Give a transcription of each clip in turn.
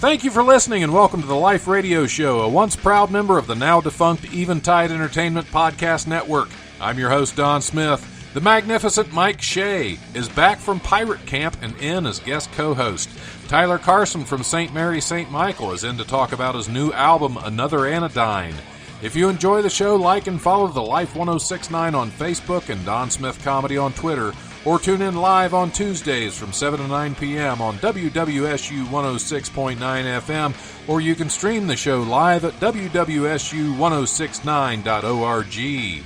Thank you for listening and welcome to the Life Radio Show, a once proud member of the now defunct Eventide Entertainment Podcast Network. I'm your host, Don Smith. The magnificent Mike Shea is back from Pirate Camp and in as guest co-host. Tyler Carson from St. Mary St. Michael is in to talk about his new album, Another Anodyne. If you enjoy the show, like and follow the Life 1069 on Facebook and Don Smith Comedy on Twitter, or tune in live on Tuesdays from 7 to 9 p.m. on WWSU 106.9 FM, or you can stream the show live at WWSU1069.org.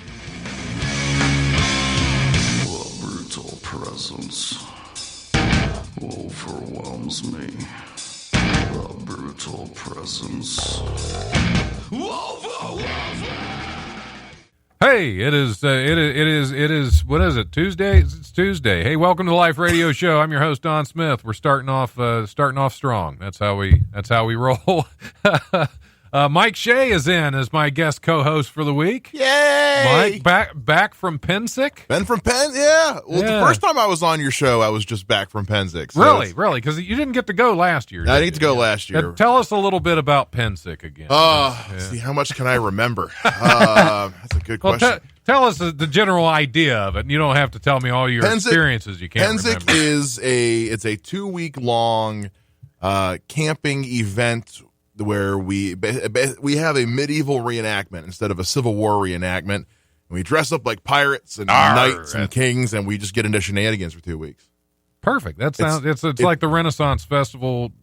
The brutal presence overwhelms me. The brutal presence overwhelms me. Hey, it is, what is it, Tuesday? It's Tuesday. Hey, welcome to the Life Radio Show. I'm your host, Don Smith. We're starting off strong. That's how we roll. Mike Shea is in as my guest co-host for the week. Yay! Mike, back from Pensick? Ben from Penn, yeah. Well, Yeah. The first time I was on your show, I was just back from Pensick. So Really? Because you didn't get to go last year. I didn't get to go last year. Tell us a little bit about Pensick again. See, how much can I remember? That's a good question. Tell us the general idea of it. And you don't have to tell me all your experiences you can't Pensick remember. is a 2-week-long camping event where we have a medieval reenactment instead of a Civil War reenactment. And we dress up like pirates and knights and kings, and we just get into shenanigans for 2 weeks. Perfect. That sounds. It's like the Renaissance Festival.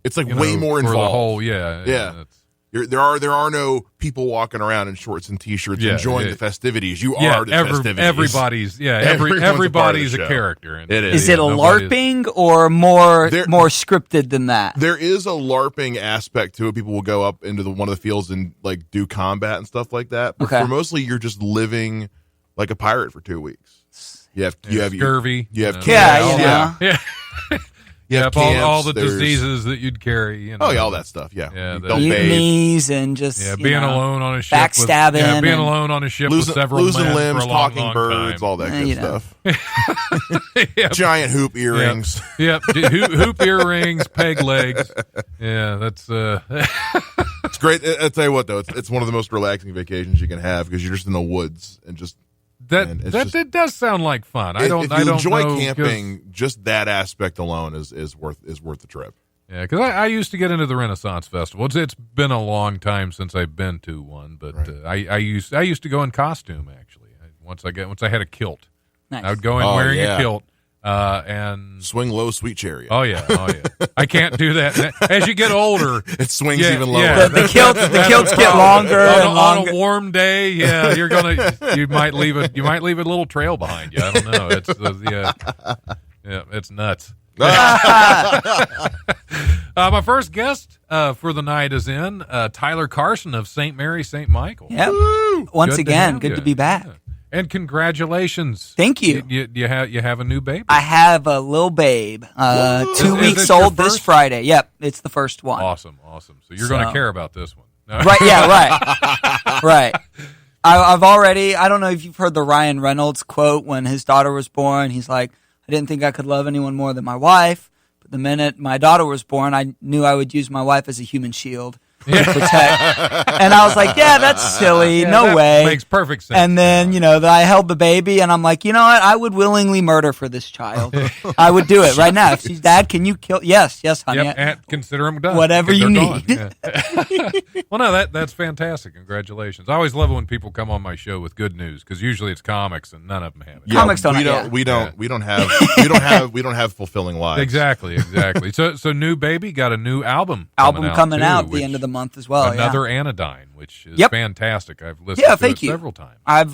It's like way more for involved. The whole, yeah. There are no people walking around in shorts and t-shirts enjoying the festivities. You are the festivities. Everybody's a character. It is. Is it a LARPing or more scripted than that? There is a LARPing aspect to it. People will go up into one of the fields and like do combat and stuff like that. But for mostly, you're just living like a pirate for 2 weeks. You have scurvy. You have camps. Yeah. You have all the diseases that you'd carry. All that stuff. Yeah. Mutinies and just being alone on a ship, backstabbing, being alone on a ship with several losing men limbs, for a long, talking long birds, time. all that good stuff. Yep. Giant hoop earrings. Yep. Hoop earrings, peg legs. Yeah, that's. It's great. I'll tell you what, though, it's one of the most relaxing vacations you can have because you're just in the woods and just. It does sound like fun. If you enjoy camping, just that aspect alone is worth the trip. Yeah, because I used to get into the Renaissance Festival. It's been a long time since I've been to one, but I used to go in costume actually. Once I had a kilt, nice. I would go in wearing a kilt and swing low, sweet chariot. Oh yeah. I can't do that as you get older. It swings even lower. Yeah. The kilts get longer on a warm day. Yeah, you might leave a little trail behind you. I don't know. It's it's nuts. My first guest for the night is in Tyler Carson of St. Mary St. Michael. Yep. Once again, good to be back. Yeah. And congratulations! Thank you. You have a new baby. I have a little babe, 2 weeks old this Friday. Yep, it's the first one. Awesome. So you're going to care about this one, right? Yeah, right, right. I've already. I don't know if you've heard the Ryan Reynolds quote when his daughter was born. He's like, "I didn't think I could love anyone more than my wife, but the minute my daughter was born, I knew I would use my wife as a human shield." To protect. And I was like, yeah, that's silly. No way. Makes perfect sense. And then, I held the baby and I'm like, you know what? I would willingly murder for this child. I would do it right now. If she's Dad, can you kill? Yes, honey. Yep, and consider them done. Whatever you need. Yeah. Well, no, that's fantastic. Congratulations. I always love it when people come on my show with good news because usually it's comics and none of them have it. Yeah, comics don't. We don't have fulfilling lives. Exactly. So new baby got a new album coming out the end of the month as well. Another Anodyne, which is fantastic. I've listened to it several times. I've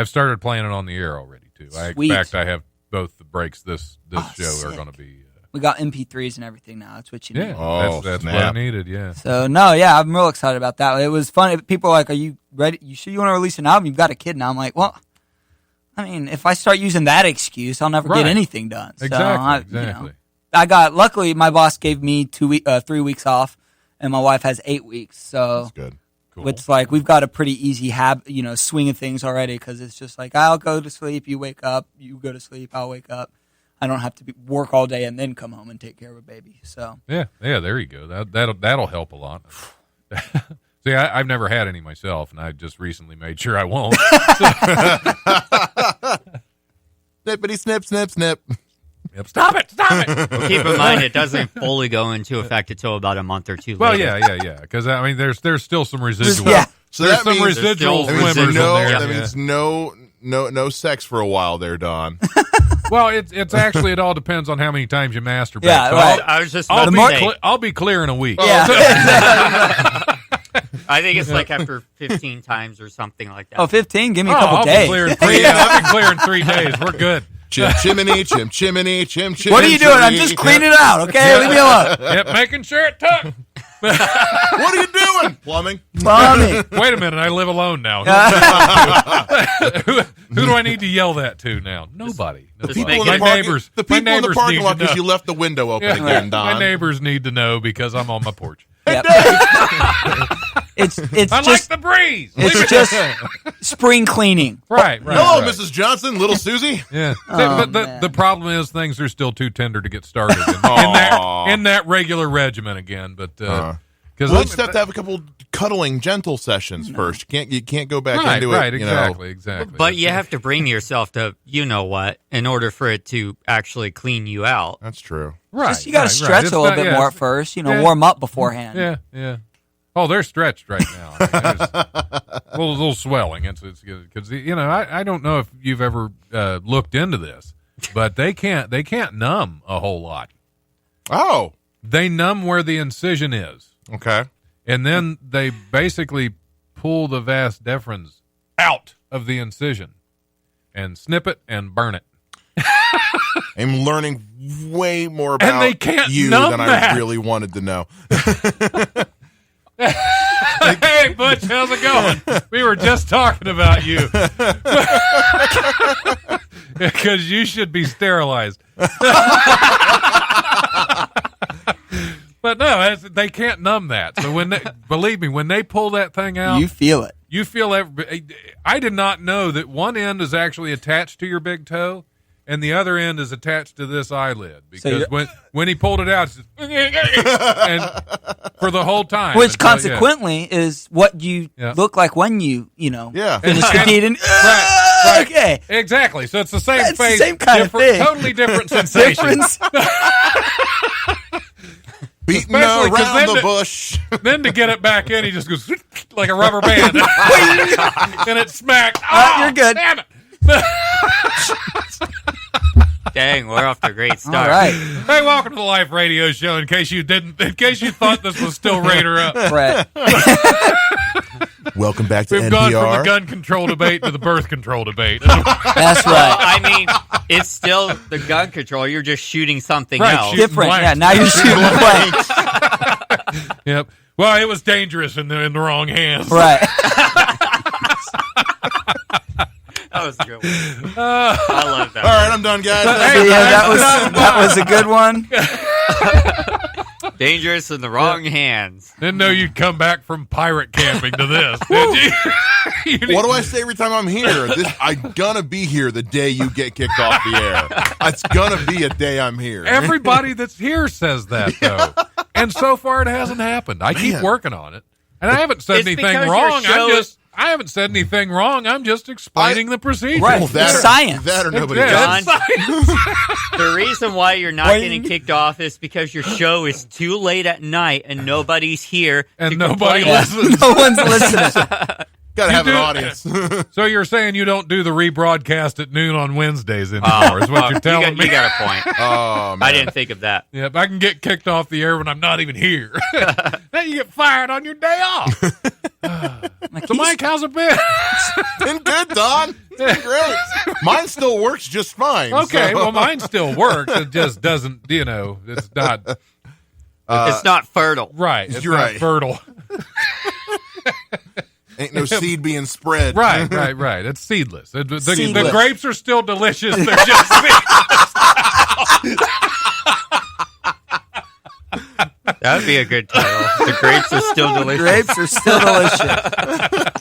started playing it on the air already too. In fact, I have both the breaks this show are going to be. We got MP3s and everything now. That's what you need. Yeah, that's what I needed. Yeah. So I'm real excited about that. It was fun. People are like, "Are you ready? You sure you want to release an album? You've got a kid now." I'm like, well. I mean, if I start using that excuse, I'll never get anything done. So Exactly. Luckily, my boss gave me 3 weeks off, and my wife has 8 weeks. So that's good. Cool. It's like we've got a pretty easy swing of things already because it's just like I'll go to sleep, you wake up, you go to sleep, I'll wake up. I don't have to work all day and then come home and take care of a baby. So Yeah, there you go. That'll help a lot. See, I've never had any myself, and I just recently made sure I won't. Snippity snip, snip, snip. Yep, stop it! Well, keep in mind, it doesn't fully go into effect until about a month or two Well, later. yeah. Because I mean, there's still some residual. Yeah. So there's that some means residual there's glimmers in there. That means no sex for a while there, Don. Well, it's actually it all depends on how many times you masturbate. Yeah, So right. I was just I'll about be to say, I'll be clear in a week. yeah. I think it's like after 15 times or something like that. 15? Give me a Oh, couple I'll days. be clear in 3. Yeah, I'll be clear in 3 days. We're good. Chim chimney, chim chimney, chim chim. What are you doing? I'm just cleaning it out, okay? Leave me alone. Yep, making sure it took. What are you doing? Plumbing. Plumbing. Wait a minute, I live alone now. Who do I need to yell that to now? Nobody. The Just people in make the it- My parking, neighbors. the my people in the neighbors parking need lot to because know. you left the window open Yeah, again, Don. my neighbors need to know because I'm on my porch. Yep. It's I just like the breeze. Leave it's it- just spring cleaning. right. Hello, right. Mrs. Johnson, little Susie. Yeah. Oh, but man. the problem is things are still too tender to get started in that regular regimen again. But because Well, you just have to have a couple cuddling, gentle sessions first. You can't go back into it. right, you exactly, know. exactly. But you have to bring yourself to you know what in order for it to actually clean you out. That's true. right. Just you got to right, stretch right. It's a little not- bit yeah, more at it's- first. yeah. Warm up beforehand. Yeah. Oh, they're stretched right now. I mean, there's a little swelling. It's because I don't know if you've ever looked into this, but they can't numb a whole lot. Oh, They numb where the incision is, okay. and then they basically pull the vas deferens out of the incision and snip it and burn it. I'm learning way more about they can't you numb than that. I really wanted to know. Hey, Butch, how's it going? We were just talking about you. Because you should be sterilized. But no, they can't numb that. So believe me, when they pull that thing out, You feel it. you feel I did not know that one end is actually attached to your big toe, and the other end is attached to this eyelid. Because when he pulled it out, it's just, and for the whole time. Which until- consequently is what you Yeah. look like when you Yeah. finish the deed. And, Right. Okay. Exactly. So it's the same It's the face, same kind of different, thing. totally different sensation. Difference. Beating Especially 'cause around then the the- bush. Then to get it back in, he just goes like a rubber band, and it smacked. Oh, you're good. Damn it! Dang, we're off to a great start. All right. Hey, welcome to the Life Radio Show. In case you thought this was still Raider Up, Brett. Welcome back to we've NPR. gone from the gun control debate to the birth control debate. That's Well, right. I mean, it's still the gun control. You're just shooting something Right, else. shoot- Different. blanks. Yeah, now you're shooting blanks. Yep. Well, it was dangerous in the wrong hands. Right. That was a good one. I love that. All right, I'm done, guys. Yeah, that was a good one. Dangerous in the wrong hands. Didn't know you'd come back from pirate camping to this. Did you? What do I say every time I'm here? I'm gonna be here the day you get kicked off the air. It's gonna be a day I'm here. Everybody that's here says that, though. And so far, it hasn't happened. I keep Man. working on it. And I haven't said It's anything because wrong. your show I haven't said anything wrong. I'm just explaining the procedure. Right. Well, that It's or, science. That or nobody Yeah, does. John, it's science. the reason why you're not Why getting you- kicked off is because your show is too late at night and nobody's here. And to nobody complain. listens. No one's listening. Gotta have an do- audience. So you're saying you don't do the rebroadcast at noon on Wednesdays anymore, is what you're telling me? You got a point. Oh man. I didn't think of that. Yep, I can get kicked off the air when I'm not even here. Then you get fired on your day off. So, Mike, how's it been? Been good, Don. It's been great. Mine still works just fine. Okay, so- well, mine still works. It just doesn't, it's not It's not fertile. right. It's You're not right. fertile. Ain't no seed being spread. Right. It's seedless. The Seedless. grapes are still delicious. They're just seedless. That would be a good title. The grapes are still delicious. Grapes are still delicious.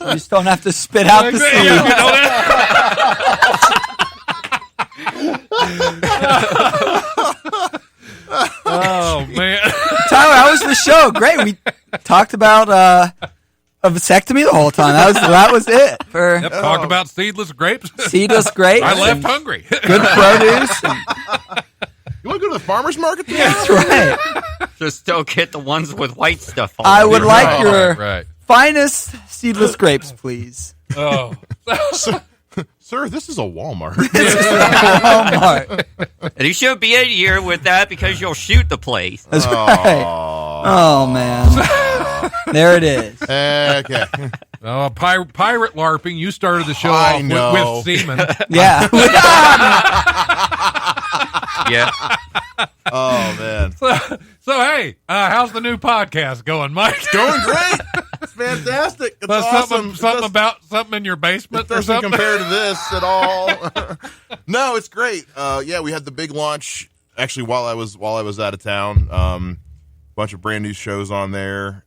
You just don't have to spit out the Yeah, seed. you know that? Oh man, Tyler, how was the show? Great. We talked about a vasectomy the whole time. That was it for talk about seedless grapes. seedless grapes. I left and hungry. good produce. And, You want to go to the farmer's market tomorrow? that's right. Just don't get the ones with white stuff on. I would like Right, your right. finest seedless grapes, please. Oh, Sir, this is a Walmart. Walmart. And you shouldn't be in here with that because you'll shoot the place. That's right. Oh man, there it is. Okay. pirate LARPing. You started the show I off know. with semen. Yeah. Yeah. Oh, man. So hey, how's the new podcast going, Mike? Going great. It's fantastic. It's awesome. Something in your basement It or doesn't something? compare to this at all. No, it's great. Yeah, we had the big launch actually while I was out of town. Bunch of brand new shows on there.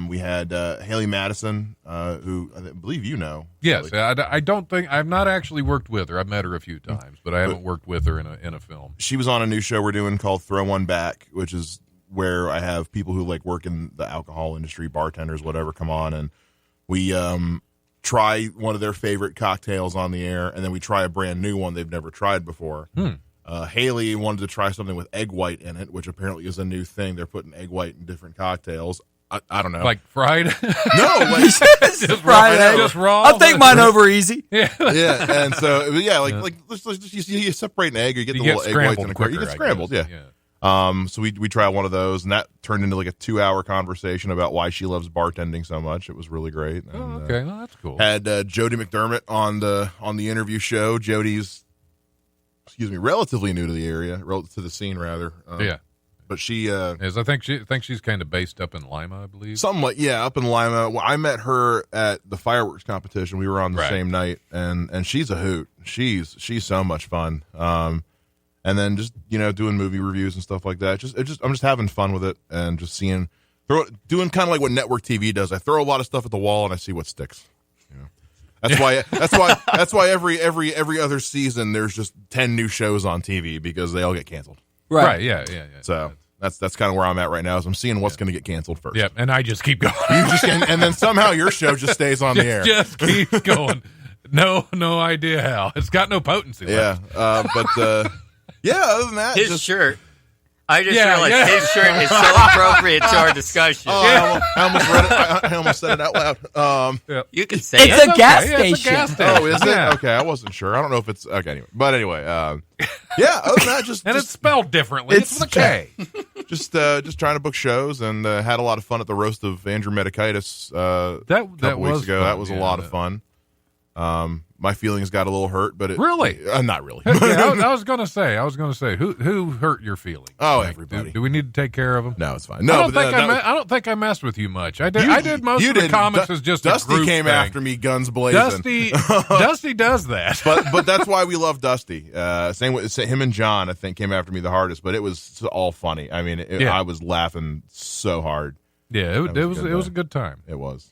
We had Haley Madison, who I believe you know. Yes, I don't think I've not actually worked with her. I've met her a few times, but I haven't worked with her in a film. She was on a new show we're doing called Throw One Back, which is where I have people who like work in the alcohol industry, bartenders, whatever, come on, and we try one of their favorite cocktails on the air, and then we try a brand new one they've never tried before. Haley wanted to try something with egg white in it, which apparently is a new thing. They're putting egg white in different cocktails. I don't know. Like fried? No, like Just raw? Just raw? I'll take mine over easy. yeah. And so like you separate an egg, you get the little egg whites in a quart. You get scrambled, yeah. So we tried one of those, and that turned into like a 2-hour conversation about why she loves bartending so much. It was really great. And, Oh, okay. Well, that's cool. had Jody McDermott on the interview show. Jody's, relatively new to the area, to the scene rather. Yeah. But she I think she's kind of based up in Lima, I believe. something like up in Lima. Well, I met her at the fireworks competition. We were on the Right. same night, and she's a hoot. She's so much fun. And then just doing movie reviews and stuff like that. I'm just having fun with it and just doing kind of like what network TV does. I throw a lot of stuff at the wall and I see what sticks. That's why every other season there's just 10 new shows on TV because they all get canceled. Right. Yeah. So that's kind of where I'm at right now. Is I'm seeing what's going to get canceled first. Yeah, and I just keep going. And then somehow your show just stays on the air. Just keep going. No idea how. It's got no potency. Yeah, left. yeah. Other than that, His shirt. I just Yeah, realized yeah. his shirt is so appropriate to our discussion. I almost read it. I almost said it out loud. You can say It's it. a gas Yeah, it's a station. gas station. Oh, is it? Yeah. Okay, I wasn't sure. I don't know if it's okay. Anyway, but anyway, yeah. Other than that, just And it's spelled differently. It's with a K. just trying to book shows and had a lot of fun at the roast of Andrew Medicaitis a That couple weeks was ago. fun, That was a lot of fun. My feelings got a little hurt, but Really? not really. Yeah, I was gonna say. Who hurt your feelings? Oh, Like, everybody. Do we need to take care of them? No, it's fine. I No, don't but think that was- I don't think I messed with you much. I did most of the didn't. comics as just Dusty a group came thing. after me, guns blazing. Dusty does that. but that's why we love Dusty. Same with him and John. I think came after me the hardest, but it was all funny. I mean, Yeah. I was laughing so hard. Yeah, That it was was a good it was day. a good time. It was.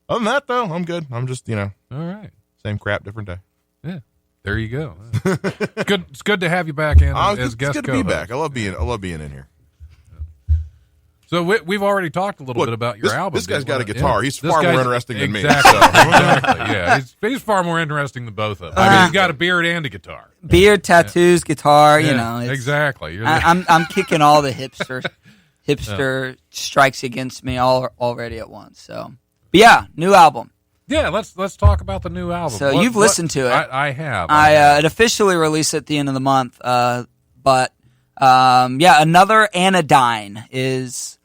Other than that, though, I'm good. I'm just All right. same crap, different day. Yeah. There you go. It's good to have you back in as It's guest good to co-host. be back. I love being in here. So we've already talked a little bit about your album. This guy's didn't got a we? guitar. Yeah. He's This far more guy's- interesting than me. Exactly. So. Exactly. Yeah, he's far more interesting than both of them. I mean, he's got a beard and a guitar. Beard, tattoos, guitar. You Yeah, know, it's, exactly. You're the- I'm kicking all the hipster strikes against me already at once. So, but yeah, new album. yeah. Let's talk about the new album. So you've listened to it. I have. It officially released at the end of the month. But another Anodyne is.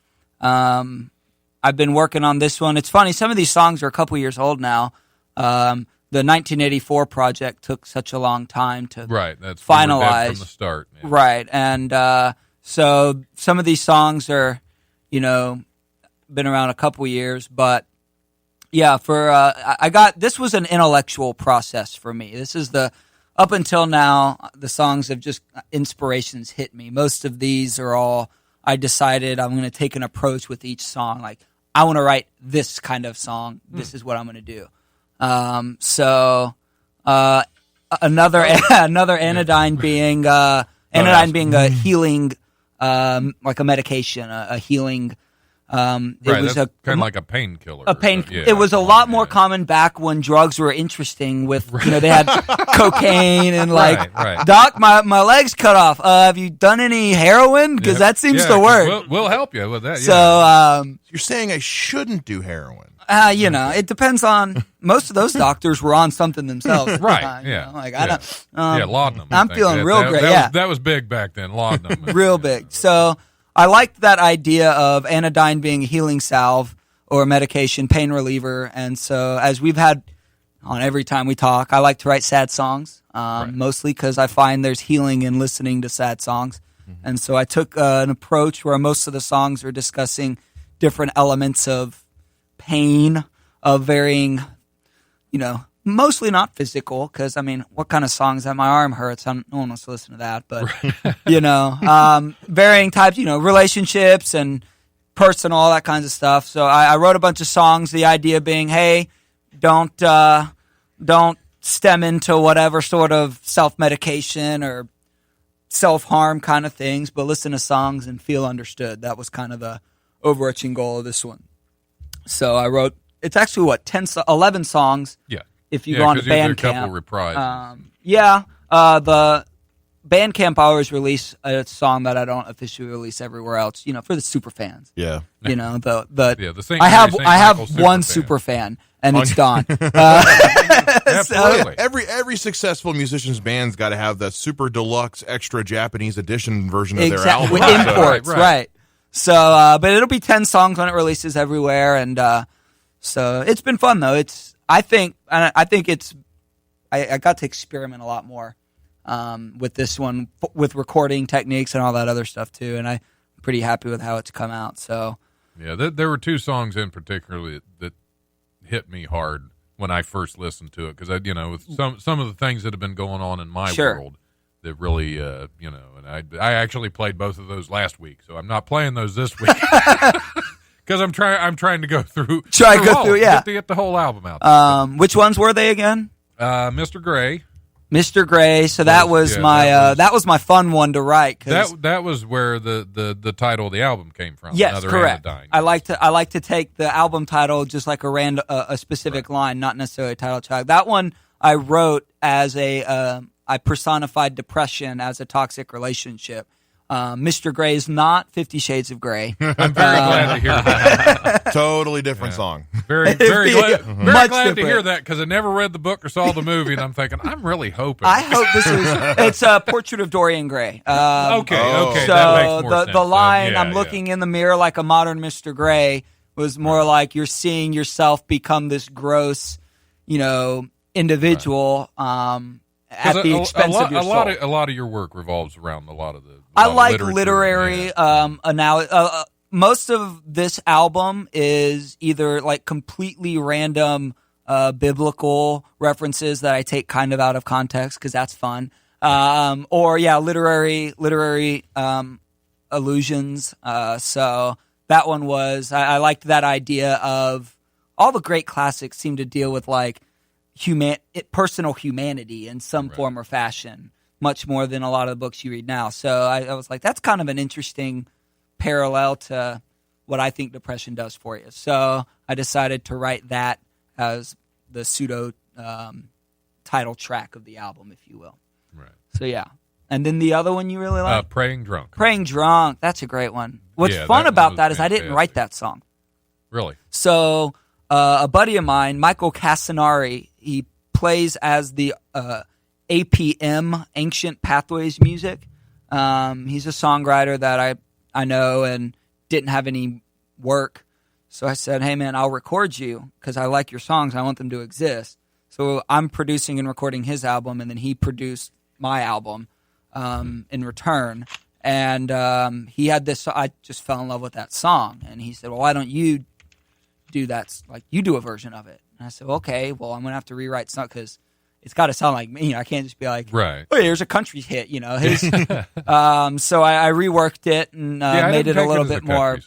I've been working on this one. It's funny. Some of these songs are a couple years old now. The 1984 project took such a long time to Right. That's we were dead finalize from the start. Yeah. Right, and so some of these songs are, been around a couple years, but yeah, this was an intellectual process for me. This is up until now, the songs have just inspirations hit me. Most of these are all I decided I'm going to take an approach with each song. Like I want to write this kind of song. This is what I'm going to do. another anodyne being being a healing, like a medication, a healing. It was kind of like a painkiller. It was a lot more common back when drugs were interesting. With they had cocaine and like, right. Doc, my leg's cut off. Have you done any heroin? Because that seems to work. We'll help you with that. So you're saying I shouldn't do heroin? It depends on. Most of those doctors were on something themselves, right? I don't. laudanum. I'm feeling real great. That was big back then. Laudanum, real big. So I liked that idea of anodyne being a healing salve or medication, pain reliever. And so, as we've had on every time we talk, I like to write sad songs, mostly because I find there's healing in listening to sad songs. Mm-hmm. And so I took an approach where most of the songs are discussing different elements of pain of varying, mostly not physical, because, what kind of songs that my arm hurts? No one wants to listen to that, but, varying types, relationships and personal, all that kinds of stuff. So I wrote a bunch of songs, the idea being, hey, don't stem into whatever sort of self-medication or self-harm kind of things, but listen to songs and feel understood. That was kind of the overarching goal of this one. So I wrote, it's actually 11 songs. Yeah. If you go on to Bandcamp. A couple reprises. The Bandcamp I always release a song that I don't officially release everywhere else, for the super fans. Yeah. The St. I have Michael one super super fan and it's Don. Absolutely. Every successful musician's band's got to have the super deluxe extra Japanese edition version of their album. With imports, right. So, but it'll be 10 songs when it releases everywhere, and so it's been fun though. I got to experiment a lot more with this one, with recording techniques and all that other stuff too, and I'm pretty happy with how it's come out. So, yeah, there were two songs in particular that hit me hard when I first listened to it, because with some of the things that have been going on in my world. That really, and I actually played both of those last week, so I'm not playing those this week because I'm trying to go through. Get the whole album out. Which ones were they again? Mr. Gray. Mr. Gray. So that was that was my fun one to write. That was where the title of the album came from. Yes, Another correct. Anodyne. I like to take the album title just like a specific line, not necessarily a title track. That one I wrote as I personified depression as a toxic relationship. Mr. Gray is not 50 Shades of Grey. I'm very glad to hear that. Totally different song. Very glad to hear that, because I never read the book or saw the movie, and I'm thinking, I'm really hoping. I hope it's a Portrait of Dorian Gray. Okay. So that makes more sense the line, then. I'm looking in the mirror like a modern Mr. Gray, was more like you're seeing yourself become this gross, individual, at the expense of your soul. A lot of your work revolves around a lot of the. I like literary most of this album is either like completely random biblical references that I take kind of out of context because that's fun, or literary allusions. So that one was I liked that idea of all the great classics seem to deal with like personal humanity in some form or fashion, much more than a lot of the books you read now. So I was like, that's kind of an interesting parallel to what I think depression does for you. So I decided to write that as the pseudo title track of the album, if you will. Right. So yeah. And then the other one you really like? Praying Drunk. Praying Drunk. That's a great one. What's fun about that is I didn't write that song. Really? So a buddy of mine, Michael Casanari, he plays as the APM, Ancient Pathways music. He's a songwriter that I know and didn't have any work. So I said, hey, man, I'll record you because I like your songs. I want them to exist. So I'm producing and recording his album, and then he produced my album in return. And he had this, I just fell in love with that song. And he said, well, why don't you do that? Like, you do a version of it. And I said, okay, well, I'm going to have to rewrite something because it's got to sound like me. I can't just be like, right. Oh, here's a country hit, His, so I reworked it and made it a little bit more.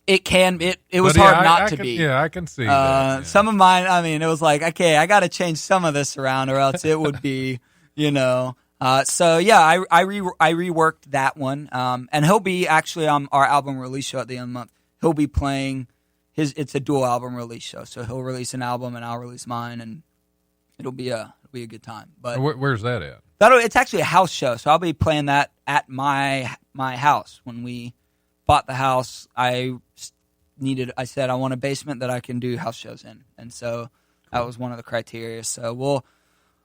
It was But, hard yeah, not I to can, be. Yeah, I can see that. Yeah. Some of mine, I mean, it was like, okay, I got to change some of this around, or else it would be, So yeah, I reworked that one, and he'll be actually on our album release show at the end of the month. He'll be playing it's a dual album release show, so he'll release an album and I'll release mine, and it'll be a good time. But Where's that at? it's actually a house show, so I'll be playing that at my house. When we bought the house, I said I want a basement that I can do house shows in, and so that was one of the criteria. So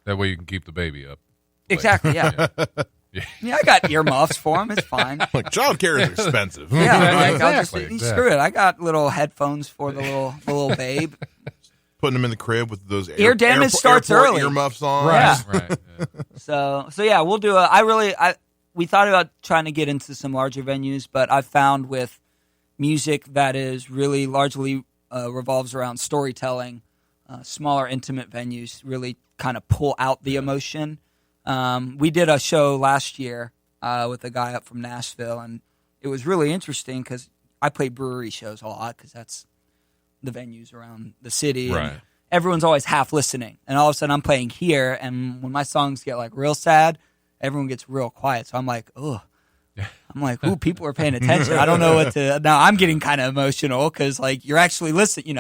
That way you can keep the baby up. Exactly, yeah. Yeah, I got earmuffs for him. It's fine. Like, childcare is expensive. Yeah, Exactly. Screw it. I got little headphones for the little babe. Putting them in the crib with those ear damage starts early. Earmuffs on. Yeah. Right. Yeah. So yeah, we'll do we thought about trying to get into some larger venues, but I've found with music that is really largely revolves around storytelling, smaller intimate venues really kind of pull out the emotion. We did a show last year with a guy up from Nashville, and it was really interesting because I play brewery shows a lot because that's the venues around the city. Right. And everyone's always half listening, and all of a sudden I'm playing here, and when my songs get like real sad, everyone gets real quiet. So I'm like, ooh, people are paying attention. I don't know what to. Now I'm getting kind of emotional because like you're actually listening,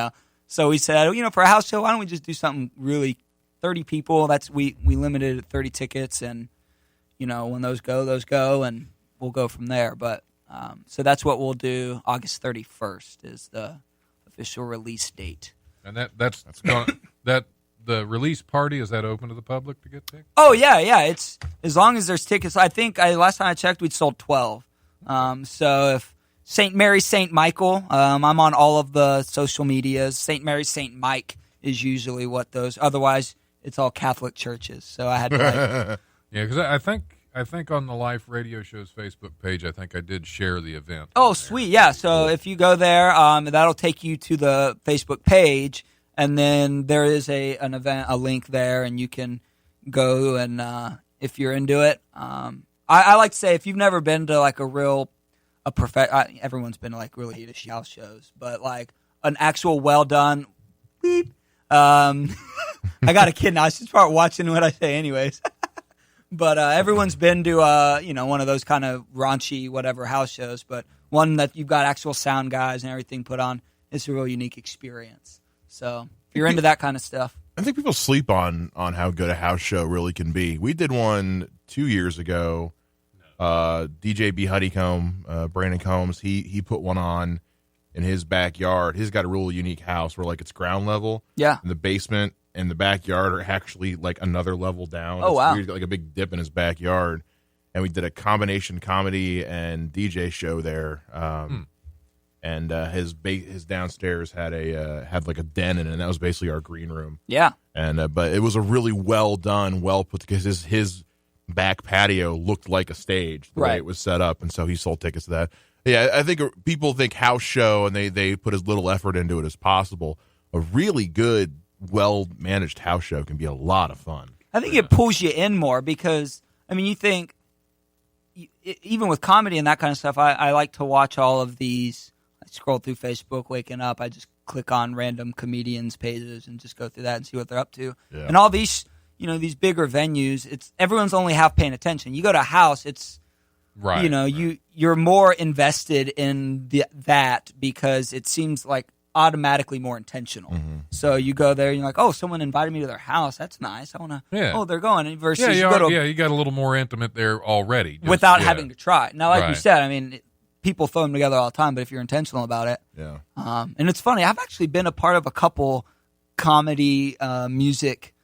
So we said, for a house show, why don't we just do something really 30 people. That's we limited at 30 tickets, and when those go, and we'll go from there. But so that's what we'll do. August 31st is the official release date. And that's the release party, is that open to the public to get tickets? Oh yeah. It's as long as there's tickets. I think last time I checked, we'd sold 12. So if St. Mary, St. Michael, I'm on all of the social medias. St. Mary, St. Mike is usually what those. Otherwise, it's all Catholic churches, so I had to Yeah, because I think on the Life Radio Show's Facebook page, I think I did share the event. Oh, sweet, yeah. So if you go there, that'll take you to the Facebook page, and then there is a link there, and you can go and if you're into it. I like to say if you've never been to like everyone's been to like really Yiddish house shows, but like an actual well done beep. I got a kid now. I should start watching what I say anyways. But everyone's been to, one of those kind of raunchy whatever house shows. But one that you've got actual sound guys and everything put on, it's a real unique experience. So if you're into that kind of stuff. I think people sleep on how good a house show really can be. We did one 2 years ago. DJ B. Honeycomb, Brandon Combs, he put one on in his backyard. He's got a real unique house where like it's ground level. Yeah. And the basement and the backyard are actually like another level down. Oh, wow. He's got like a big dip in his backyard. And we did a combination comedy and DJ show there. And his downstairs had like a den in it, and that was basically our green room. Yeah. And but it was a really well done, well put together. His back patio looked like a stage the way it was set up, and so he sold tickets to that. Yeah, I think people think house show, and they put as little effort into it as possible. A really good, well-managed house show can be a lot of fun. I think it pulls you in more because, I mean, you think, even with comedy and that kind of stuff, I like to watch all of these. I scroll through Facebook, waking up, I just click on random comedians' pages and just go through that and see what they're up to. Yeah. And all these, these bigger venues, everyone's only half paying attention. You go to a house, it's, right. You're more invested in that because it seems like automatically more intentional. Mm-hmm. So you go there and you're like, oh, someone invited me to their house. That's nice. I want to. Yeah. Oh, they're going. Versus you got a little more intimate there already without having to try. Now, like you said, I mean, people throw them together all the time, but if you're intentional about it, yeah. And it's funny. I've actually been a part of a couple comedy music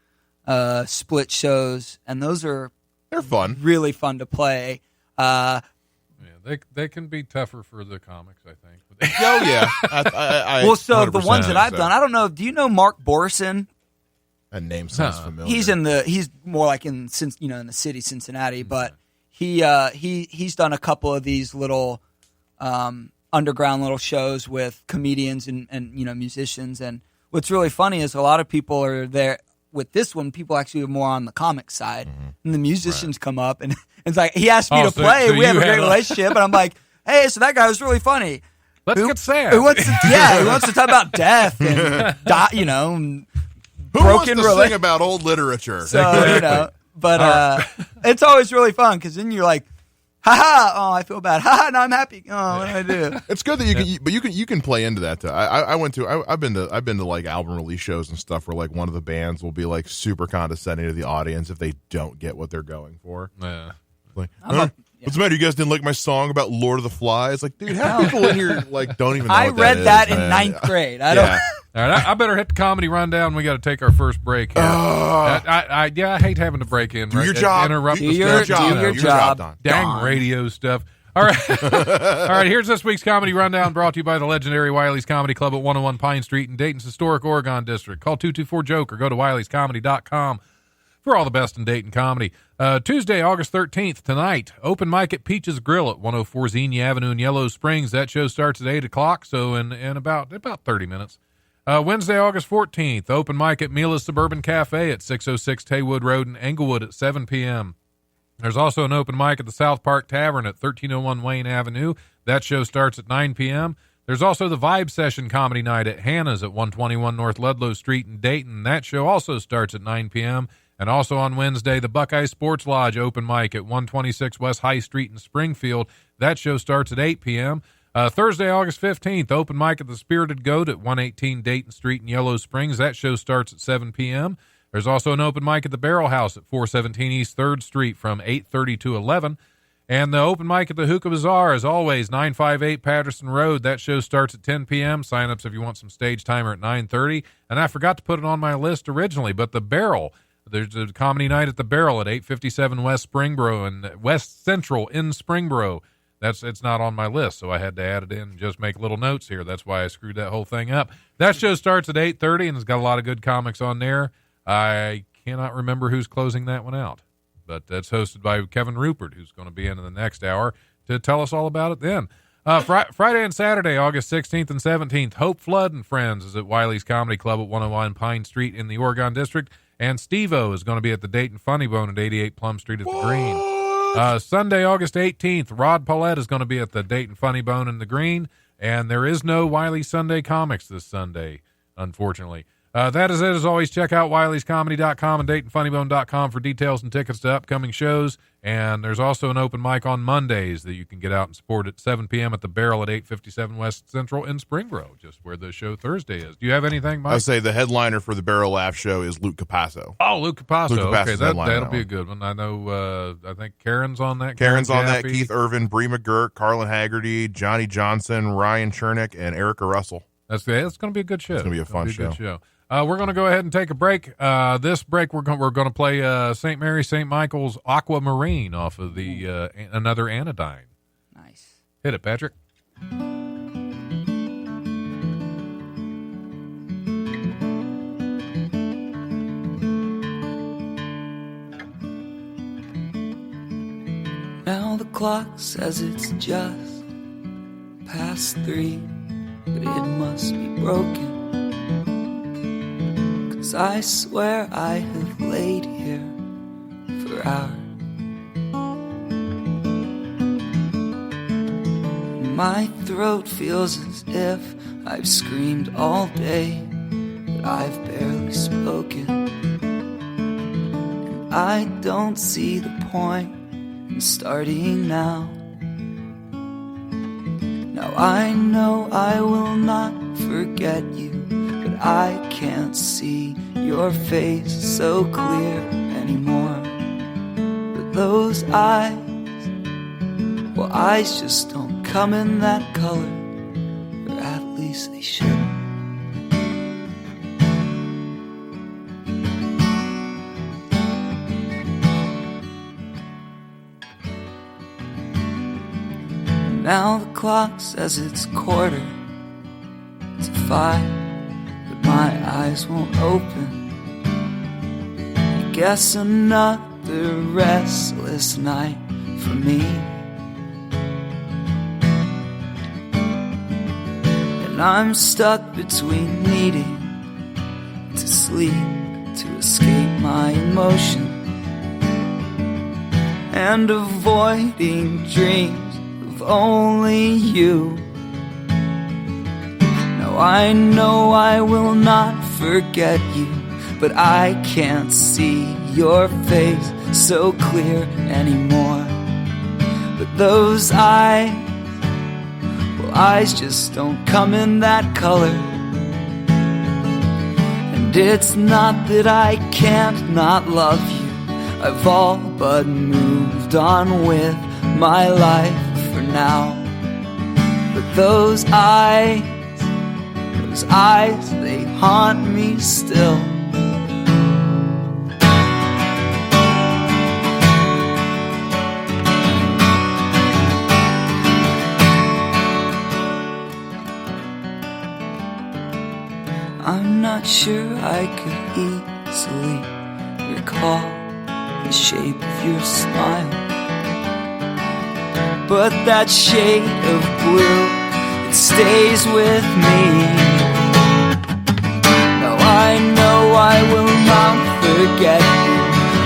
split shows, and they're fun, really fun to play. They can be tougher for the comics, I think. Oh yeah. I well, so the ones that I've done, I don't know. Do you know Mark Borson? That name sounds familiar. He's more like in the city, Cincinnati, but he's done a couple of these little underground little shows with comedians and musicians. And what's really funny is a lot of people are there. With this one, people actually are more on the comic side, and the musicians come up, and it's like he asked me to play. We have a great relationship, and I'm like, hey, so that guy was really funny. Let's get sad. Who wants to talk about death and and Who wants to sing about old literature? So, but it's always really fun because then you're like, ha, oh, I feel bad. Ha, no, I'm happy. Oh, what do I do? It's good that you can play into that too. I've been to like album release shows and stuff where like one of the bands will be like super condescending to the audience if they don't get what they're going for. Yeah. Like, what's the matter? You guys didn't like my song about Lord of the Flies? Like, dude, how people in here like don't even know I what read that is, in man. ninth grade. I don't. All right, I better hit the comedy rundown. We got to take our first break here. I hate having to break in. Do your job. Interrupt Do the your stuff. job. Don. Dang radio stuff. All right. All right, here's this week's Comedy Rundown brought to you by the legendary Wiley's Comedy Club at 101 Pine Street in Dayton's historic Oregon District. Call 224-JOKE or go to wileyscomedy.com for all the best in Dayton comedy. Tuesday, August 13th, tonight, open mic at Peach's Grill at 104 Xenia Avenue in Yellow Springs. That show starts at 8 o'clock, so in about 30 minutes. Wednesday, August 14th, open mic at Mila's Suburban Cafe at 606 Haywood Road in Englewood at 7 p.m. There's also an open mic at the South Park Tavern at 1301 Wayne Avenue. That show starts at 9 p.m. There's also the Vibe Session Comedy Night at Hannah's at 121 North Ludlow Street in Dayton. That show also starts at 9 p.m. And also on Wednesday, the Buckeye Sports Lodge open mic at 126 West High Street in Springfield. That show starts at 8 p.m. Thursday, August 15th, open mic at the Spirited Goat at 118 Dayton Street in Yellow Springs. That show starts at 7 p.m. There's also an open mic at the Barrel House at 417 East 3rd Street from 8:30 to 11. And the open mic at the Hookah Bazaar, as always, 958 Patterson Road. That show starts at 10 p.m. Sign-ups if you want some stage timer at 9:30. And I forgot to put it on my list originally, but the Barrel, there's a comedy night at the Barrel at 857 West Springboro and West Central in Springboro. It's not on my list, so I had to add it in and just make little notes here. That's why I screwed that whole thing up. That show starts at 8:30, and it's got a lot of good comics on there. I cannot remember who's closing that one out, but that's hosted by Kevin Rupert, who's going to be in the next hour to tell us all about it then. Friday and Saturday, August 16th and 17th, Hope Flood and Friends is at Wiley's Comedy Club at 101 Pine Street in the Oregon District, and Steve-O is going to be at the Dayton Funny Bone at 88 Plum Street at the Green. Sunday, August 18th, Rod Paulette is going to be at the Dayton Funny Bone in the Green, and there is no Wiley Sunday Comics this Sunday, unfortunately. That is it. As always, check out wileyscomedy.com and DaytonFunnyBone.com for details and tickets to upcoming shows. And there's also an open mic on Mondays that you can get out and support at 7 p.m. at the Barrel at 857 West Central in Springboro, just where the show Thursday is. Do you have anything, Mike? I say the headliner for the Barrel Laugh show is Luke Capasso. Oh, Luke Capasso. Okay, that'll be a one. good one. I know, I think Karen's on that. Karen's on that. Jaffe. Keith Irvin, Bree McGurk, Carlin Haggerty, Johnny Johnson, Ryan Chernick, and Erica Russell. That's going to be a good show. It's going to be a fun show. Good show. We're going to go ahead and take a break. This break, we're going to play St. Mary St. Michael's Aquamarine off of the Another Anodyne. Nice. Hit it, Patrick. Now the clock says it's just past 3, but it must be broken. 'Cause I swear I have laid here for hours. My throat feels as if I've screamed all day, but I've barely spoken. And I don't see the point in starting now. Now I know I will not forget you, but I can't see your face so clear anymore. But those eyes, well, eyes just don't come in that color, or at least they should. Now the clock says it's 4:45, but my eyes won't open. I guess another restless night for me. And I'm stuck between needing to sleep to escape my emotion and avoiding dreams of only you. I know I will not forget you, but I can't see your face so clear anymore. But those eyes, well, eyes just don't come in that color. And it's not that I can't not love you, I've all but moved on with my life for now. But those eyes, they haunt me still. I'm not sure I could easily recall the shape of your smile, but that shade of blue, it stays with me. Now I know I will not forget you,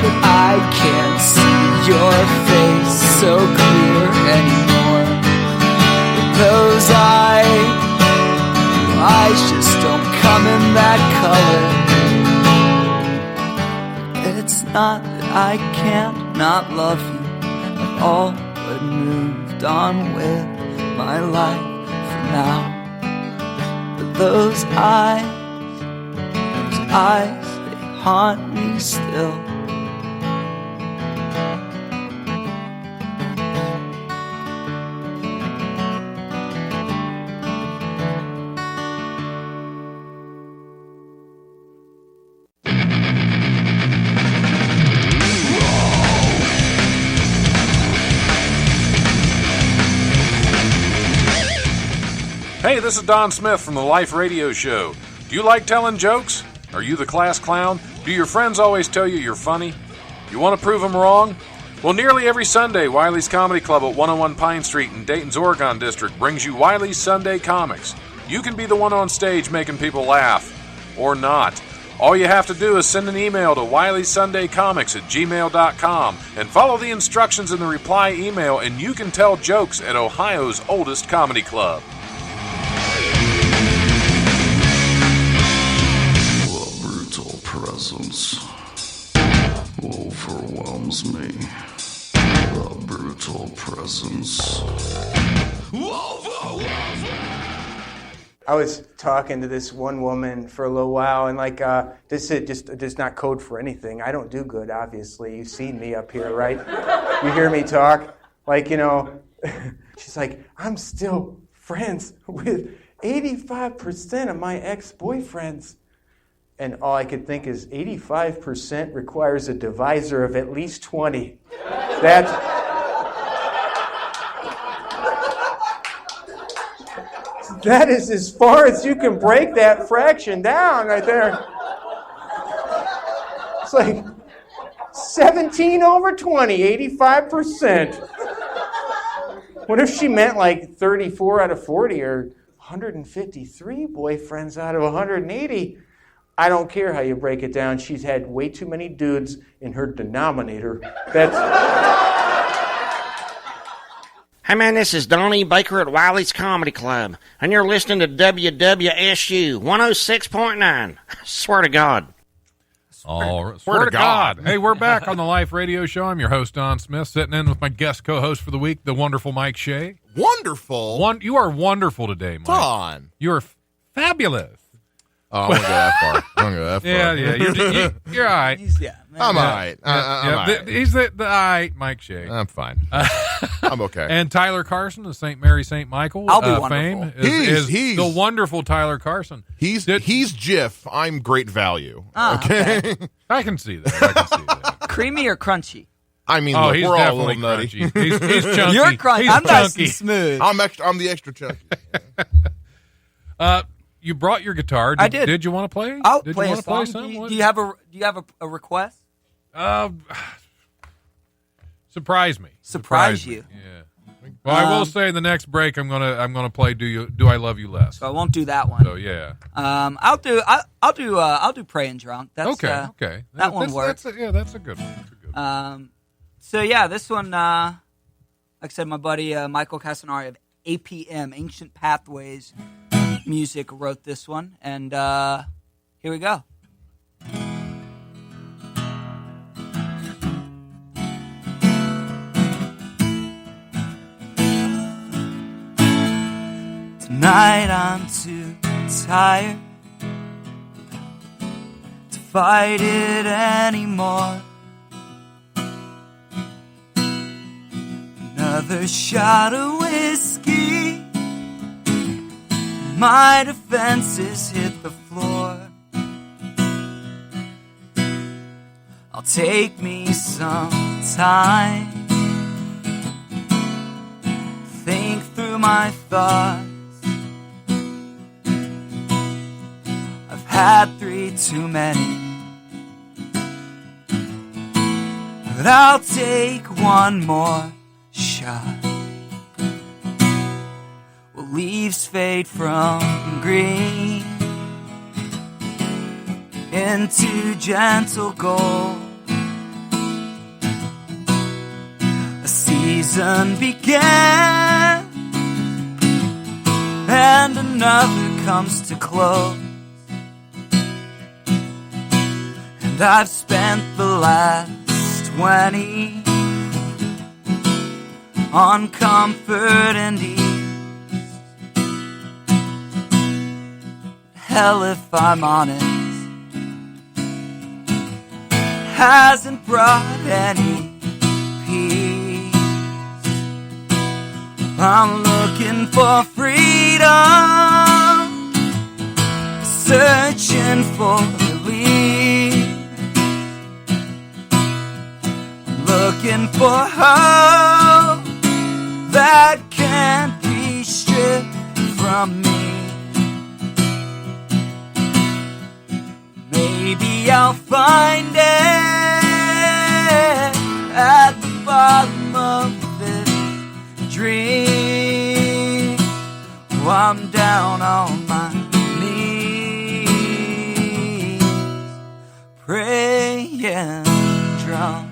but I can't see your face so clear anymore. But those eyes just don't come in that color. It's not that I can't not love you, I've all but moved on with my life for now. But those eyes, they haunt me still. Hey, this is Don Smith from the Life Radio Show. Do you like telling jokes? Are you the class clown? Do your friends always tell you you're funny? You want to prove them wrong? Well, nearly every Sunday, Wiley's Comedy Club at 101 Pine Street in Dayton's Oregon District brings you Wiley's Sunday Comics. You can be the one on stage making people laugh. Or not. All you have to do is send an email to wileysundaycomics@gmail.com and follow the instructions in the reply email, and you can tell jokes at Ohio's oldest comedy club. Presence overwhelms me. The brutal presence. I was talking to this one woman for a little while, and this is just not code for anything. I don't do good, obviously. You've seen me up here, right? You hear me talk, she's like, I'm still friends with 85% of my ex-boyfriends. And all I could think is 85% requires a divisor of at least 20. That is as far as you can break that fraction down right there. It's like 17 over 20, 85%. What if she meant like 34 out of 40 or 153 boyfriends out of 180? I don't care how you break it down. She's had way too many dudes in her denominator. Hey man, this is Donnie Baker at Wiley's Comedy Club, and you're listening to WWSU 106.9. Swear to God. Swear to God. Hey, we're back on the Life Radio Show. I'm your host, Don Smith, sitting in with my guest co-host for the week, the wonderful Mike Shea. Wonderful? You are wonderful today, Mike. Don. You are fabulous. Oh, I won't go that far. Yeah. You're all right. I'm all right. I'm all right. He's the all right, Mike Shea. I'm fine. I'm okay. And Tyler Carson of St. Mary St. Michael I'll be wonderful. fame He's the wonderful Tyler Carson. He's Jif. I'm great value. Okay. I can see that. Creamy or crunchy? I mean, Oh, look, he's we're all a definitely little nutty. crunchy. He's chunky. You're crunchy. He's I'm nice chunky. and smooth. I'm the extra chunky. You brought your guitar. I did. Did you want to play? I'll Did play you a want to play song. something? Do you have a request? Surprise me. Surprise you. Yeah. Well, I will say in the next break I'm gonna play Do I Love You Less. So I won't do that one. So yeah. I'll do Praying Drunk. That's okay. That one works. That's a good one. So yeah, this one, like I said, my buddy Michael Casanari of APM, Ancient Pathways, Music wrote this one, and here we go. Tonight I'm too tired to fight it anymore. Another shot of whiskey, my defenses hit the floor. I'll take me some time, think through my thoughts. I've had 3 too many, but I'll take one more shot. Well, leaves fade from green into gentle gold. A season began and another comes to close. And I've spent the last 20 on comfort and ease. Hell, if I'm honest, hasn't brought any peace. I'm looking for freedom, searching for relief. I'm looking for hope that can't be stripped from me. Maybe I'll find it at the bottom of this dream. Oh, I'm down on my knees, praying drunk.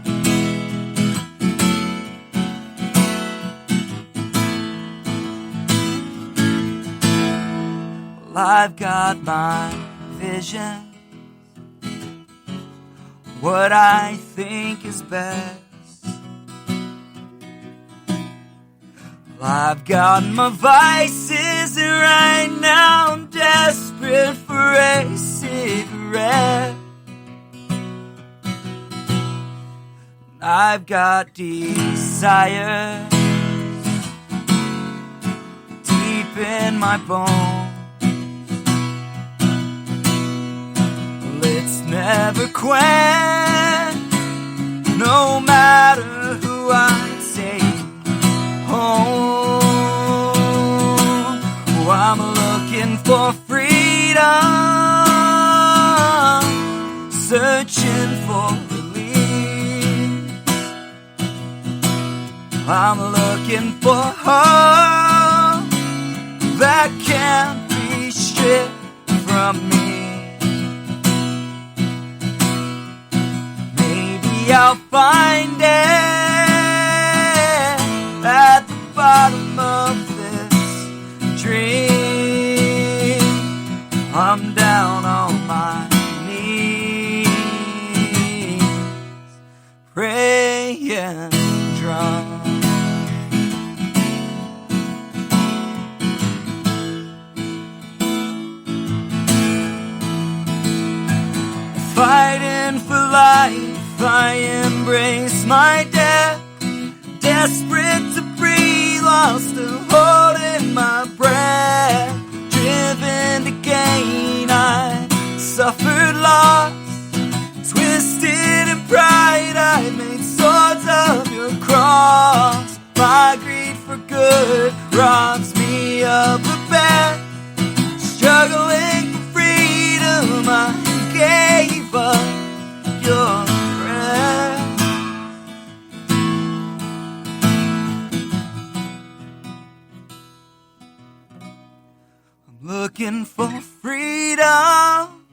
Well, I've got my vision, what I think is best. Well, I've got my vices, and right now I'm desperate for a cigarette. I've got desires deep in my bones. It's never quenched, no matter who I take home. Oh, I'm looking for freedom, searching for relief. I'm looking for hope that can't be stripped from me. I'll find it at the bottom of this dream. I'm down on my knees, praying drunk. Fighting for life, I embrace my death, desperate to breathe, lost to holding my breath. Driven to gain, I suffered loss, twisted in pride, I made swords of your cross. My greed for good robs me of the best, struggling for freedom, I gave up your looking for freedom,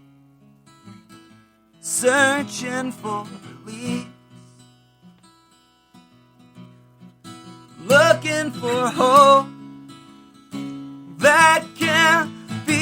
searching for relief, looking for hope that can't be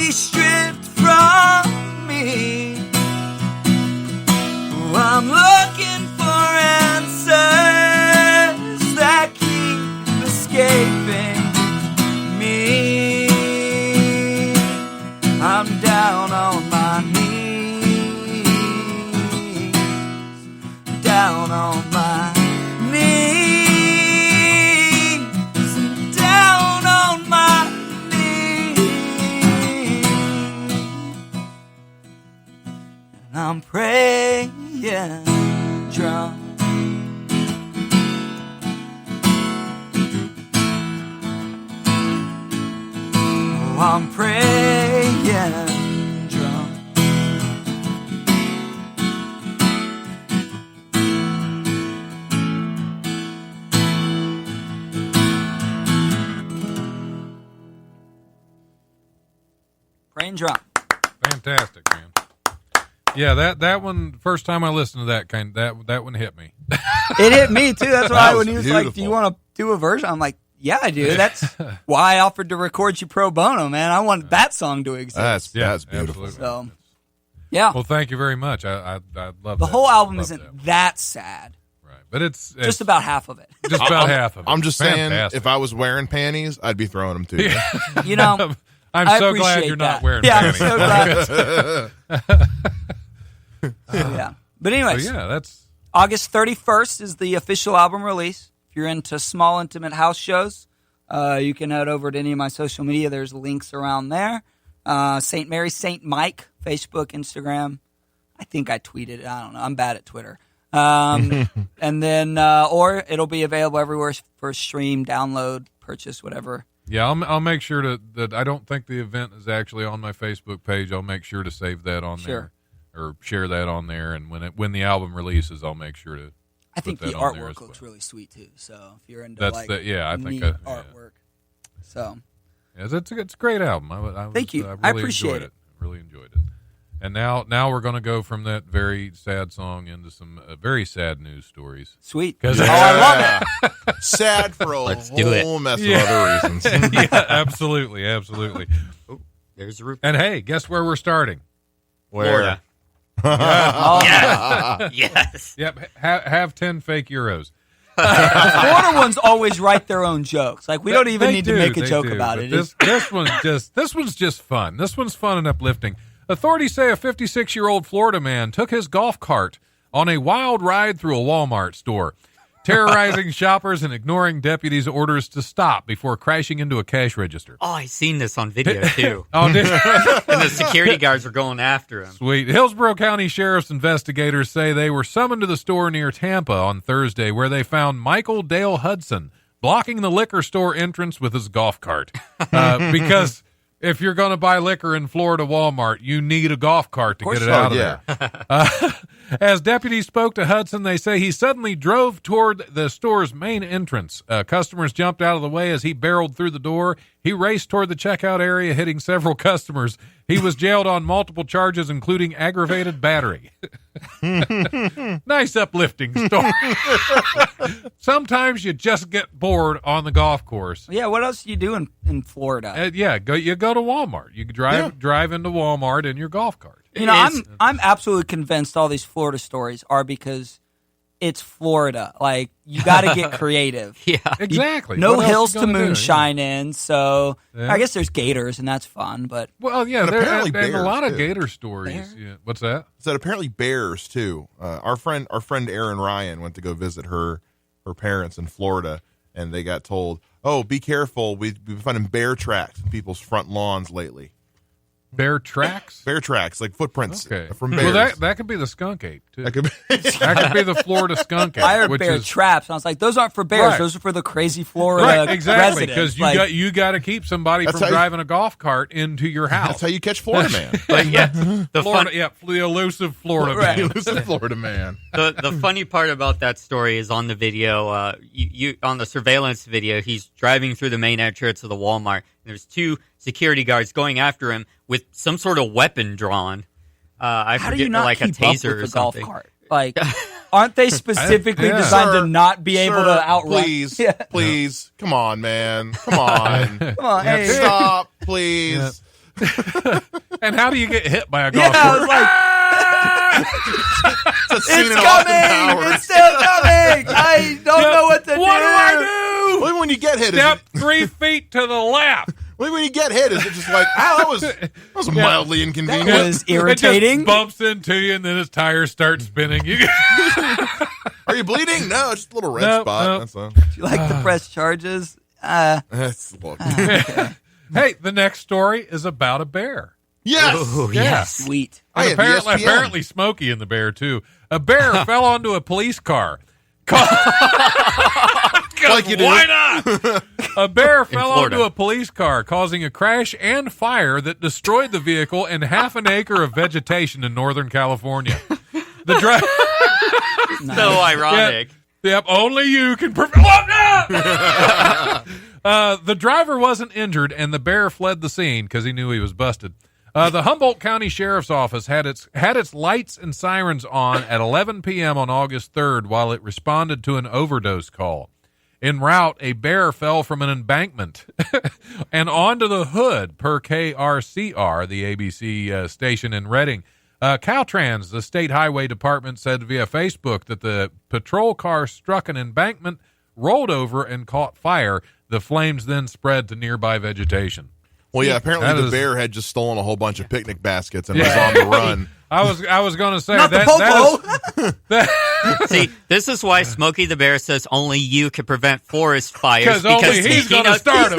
I'm praying drunk. Praying drunk. Fantastic, man. Yeah, that one. First time I listened to that one hit me. It hit me too. That's why That when he was like, "Do you want to do a version?" I'm like, "Yeah, I do." That's why I offered to record you pro bono, man. I want that song to exist. That's beautiful. Absolutely. So, yeah. Well, thank you very much. I love The that. whole album Love isn't that sad. right, but it's Just about half of it. just about half of it. I'm just saying, Fantastic. if I was wearing panties, I'd be throwing them to you. You know, I'm I so glad appreciate you're not that. wearing Yeah, panties. I'm so glad. Yeah. But So anyways, yeah, that's August 31st is the official album release. If you're into small, intimate house shows, you can head over to any of my social media. There's links around there. St. Mary, St. Mike, Facebook, Instagram. I think I tweeted it. I don't know. I'm bad at Twitter. And then, or it'll be available everywhere for stream, download, purchase, whatever. yeah. I'll make sure that I don't think the event is actually on my Facebook page. I'll make sure to save that on Sure. there or share that on there. And when the album releases, I'll make sure to. I think put the that on there artwork as looks well. really sweet too. So if you're into That's like I think neat yeah. artwork, so Yeah, it's a great album. Thank you. Really I appreciate enjoyed it. Really enjoyed it. And now we're going to go from that very sad song into some very sad news stories. sweet. 'Cause- Oh, I love it. Sad for a Let's do it. whole mess of other reasons. Yeah, absolutely. There's the roof. And hey, guess where we're starting? Florida. Oh, Yes. Yep, have 10 fake euros. the Florida ones always write their own jokes. Like we don't even They need do, to make a they joke do, about but it. This one's just fun. This one's fun and uplifting. Authorities say a 56-year-old Florida man took his golf cart on a wild ride through a Walmart store, terrorizing shoppers and ignoring deputies' orders to stop before crashing into a cash register. Oh, I seen this on video too. Oh, did And the security guards were going after him. Sweet. Hillsborough County Sheriff's investigators say they were summoned to the store near Tampa on Thursday, where they found Michael Dale Hudson blocking the liquor store entrance with his golf cart. Because if you're going to buy liquor in Florida Walmart, you need a golf cart to get it out of there. As deputies spoke to Hudson, they say he suddenly drove toward the store's main entrance. Customers jumped out of the way as he barreled through the door. He raced toward the checkout area, hitting several customers. He was jailed on multiple charges, including aggravated battery. Nice uplifting story. Sometimes you just get bored on the golf course. Yeah, what else do you do in Florida? You go to Walmart. You drive into Walmart in your golf cart. You know, I'm absolutely convinced all these Florida stories are because it's Florida. Like you got to get creative. Yeah. Exactly. No What else hills you to gonna do? moonshine in, so Yeah. I guess there's gators and that's fun. But Well, yeah, But there apparently and a bears, lot of too. gator stories. Yeah. What's that? Said apparently bears too. Our friend Erin Ryan went to go visit her parents in Florida, and they got told, "Oh, be careful. We've been finding bear tracks in people's front lawns lately. Bear tracks? Bear tracks, like footprints Okay. from bears. Well, that could be the skunk ape, too. That could be- That could be the Florida skunk ape. I heard which bear is, traps. And I was like, those aren't for bears. Right. Those are for the crazy Florida Right, exactly. residents. Because you got to keep somebody That's from how you- driving a golf cart into your house. That's how you catch Florida man. But yeah, the Florida, fun, yeah, the elusive Florida Right. man. Listen, Florida man. the funny part about that story is on the video. You on the surveillance video, he's driving through the main entrance of the Walmart. And there's two security guards going after him with some sort of weapon drawn. I How forget, do you not like a keep up taser with or the golf something. cart? Like, aren't they specifically Yeah. designed Sir, to not be able Sir, to outrun? Please, Yeah. please, come on, man, come on, Come on, Yeah. hey. stop, please. And how do you get hit by a Yeah, golf I cart? was like, It's a scene it's in Austin coming! Powers. It's still coming! I don't know what to do. What do I Well, when you get hit, do? Step 3 feet to the left. when you get hit, is it just like, oh, that was mildly inconvenient? That was It irritating. just bumps into you, and then his tires start spinning. You Are you bleeding? No, just a little red Nope, spot. nope. That's all. You like to press charges? That's look. Hey, the next story is about a bear. Yes. Oh, Yeah. yes. Sweet. I And have ESPN. apparently Smokey in the bear, too. A bear fell onto a police car. Like you do. Why not? A bear fell Florida. onto a police car, causing a crash and fire that destroyed the vehicle and half an acre of vegetation in Northern California. The driver. So ironic. Yep, only you can prevent. What? No! The driver wasn't injured, and the bear fled the scene because he knew he was busted. The Humboldt County Sheriff's Office had its lights and sirens on at 11 p.m. on August 3rd while it responded to an overdose call. En route, a bear fell from an embankment and onto the hood, per KRCR, the ABC station in Redding. Caltrans, the state highway department, said via Facebook that the patrol car struck an embankment, rolled over, and caught fire. The flames then spread to nearby vegetation. Well, yeah, apparently the bear had just stolen a whole bunch of picnic baskets and was on the run. I was going to say Not the popo. See, this is why Smokey the Bear says only you can prevent forest fires. 'Cause only he's gonna start 'em.